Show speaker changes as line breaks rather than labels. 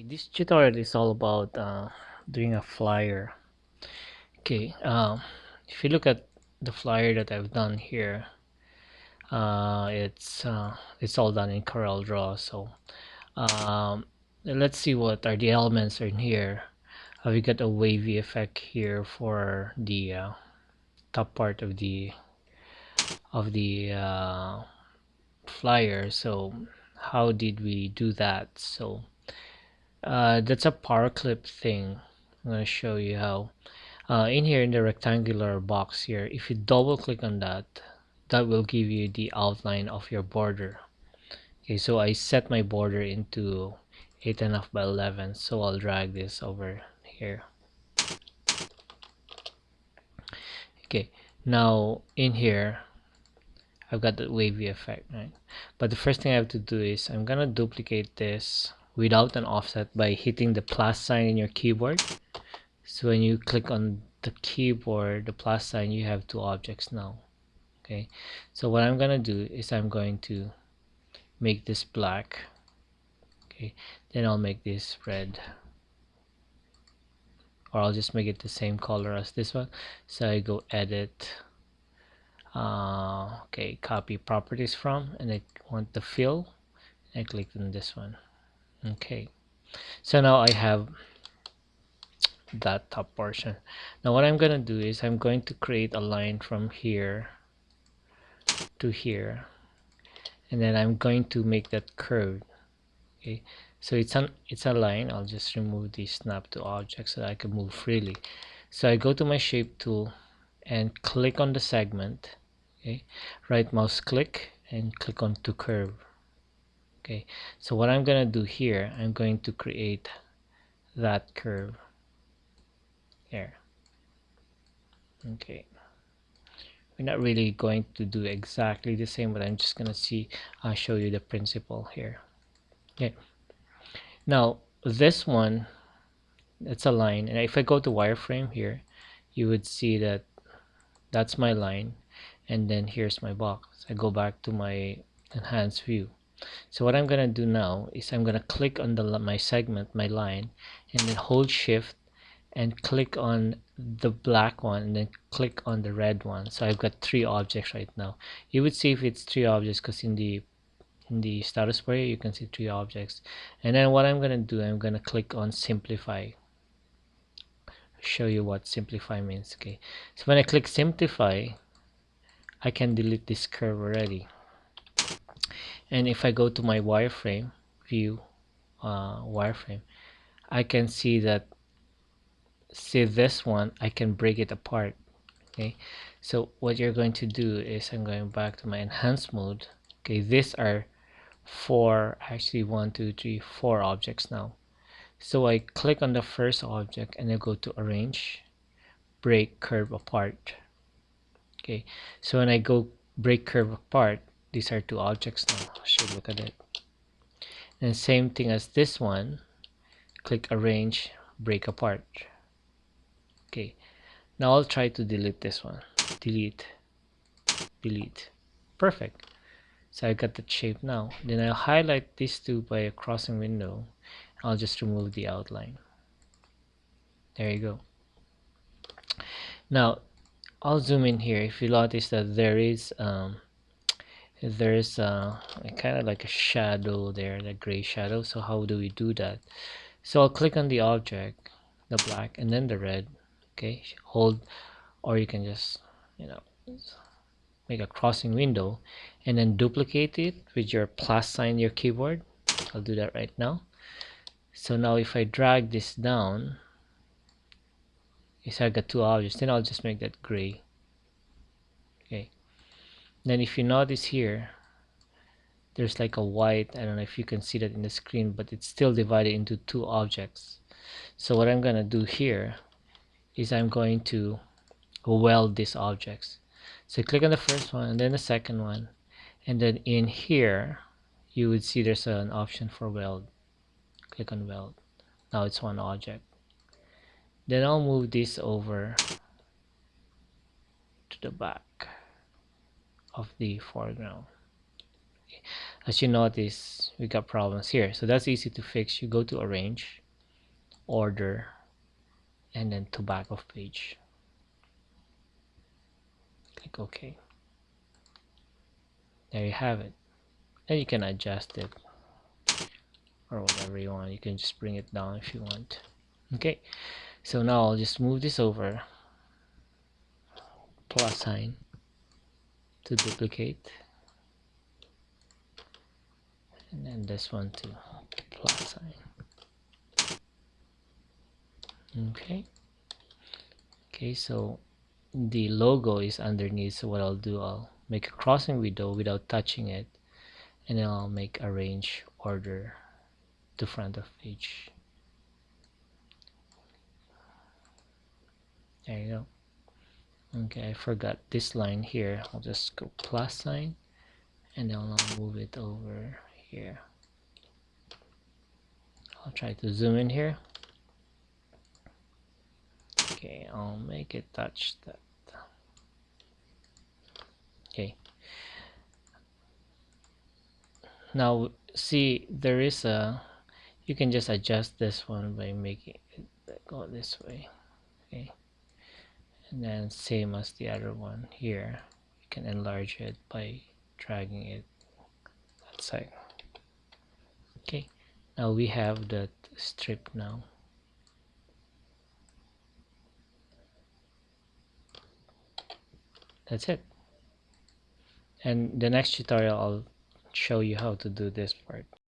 This tutorial is all about doing a flyer. Okay, if you look at the flyer that I've done here, it's all done in CorelDraw. So let's see what are the elements in here. We got a wavy effect here for the top part of the flyer. So how did we do that? So that's a power clip thing. I'm gonna show you how. In here in the rectangular box here, if you double click on that, that will give you the outline of your border. Okay, so I set my border into 8.5 by 11, so I'll drag this over here. Okay, now in here I've got the wavy effect, right? But the first thing I have to do is I'm gonna duplicate this without an offset by hitting the plus sign in your keyboard. So when you click on the keyboard, the plus sign, you have two objects now. Okay, so what I'm gonna do is I'm going to make this black. Okay, then I'll make this red, or I'll just make it the same color as this one. So I go edit, okay, copy properties from, and I want the fill, and I click on this one. Okay, so now I have that top portion. Now what I'm gonna do is I'm going to create a line from here to here, and then I'm going to make that curve. Okay, so it's a line. I'll just remove the snap to object so that I can move freely. So I go to my shape tool and click on the segment. Okay, right mouse click and click on to curve. Okay, so what I'm gonna do here, I'm going to create that curve here. Okay, we're not really going to do exactly the same, but I'm just gonna show you the principle here. Okay, now this one, it's a line, and if I go to wireframe here, you would see that that's my line, and then here's my box. I go back to my enhanced view. So what I'm gonna do now is I'm gonna click on my segment, my line, and then hold shift and click on the black one, and then click on the red one. So I've got three objects right now. You would see if it's three objects, because in the status bar you can see three objects. And then what I'm gonna do, I'm gonna click on simplify. Show you what simplify means. Okay, so when I click simplify, I can delete this curve already. And if I go to my wireframe view, wireframe, I can see that, see this one, I can break it apart. Okay, so what you're going to do is I'm going back to my enhanced mode. Okay, these are actually 4 objects now. So I click on the first object and I go to arrange, break curve apart. Okay, so when I go break curve apart, these are 2 objects now. I should look at it. And same thing as this one, click arrange, break apart. Okay, now I'll try to delete this one. Delete, delete. Perfect. So I got the shape now. Then I'll highlight these two by a crossing window. I'll just remove the outline. There you go. Now I'll zoom in here. If you notice that there's kind of like a shadow there, the gray shadow. So how do we do that? So I'll click on the object, the black, and then the red. Okay, hold, or you can just, make a crossing window and then duplicate it with your plus sign in your keyboard. I'll do that right now. So now if I drag this down, I got 2 objects, then I'll just make that gray. Okay, then if you notice here, there's like a white, I don't know if you can see that in the screen, but it's still divided into 2 objects. So what I'm gonna do here is I'm going to weld these objects. So click on the first one and then the second one, and then in here you would see there's an option for weld. Click on weld. Now it's one object. Then I'll move this over to the back of the foreground. Okay. as you notice, we got problems here. So that's easy to fix. You go to Arrange, Order, and then to back of page. Click OK. There you have it. And you can adjust it or whatever you want. You can just bring it down if you want. Okay, so now I'll just move this over, plus sign to duplicate, and then this one too, plus sign. Okay, so the logo is underneath, so what I'll do, I'll make a crossing window without touching it, and then I'll make Arrange, Order to front of page. There you go. Okay, I forgot this line here. I'll just go plus sign, and then I'll move it over here. I'll try to zoom in here. Okay, I'll make it touch that. Okay, now see, there is a, you can just adjust this one by making it go this way. Okay, and then same as the other one here, you can enlarge it by dragging it that side. Okay, now we have that strip now. That's it. And the next tutorial I'll show you how to do this part.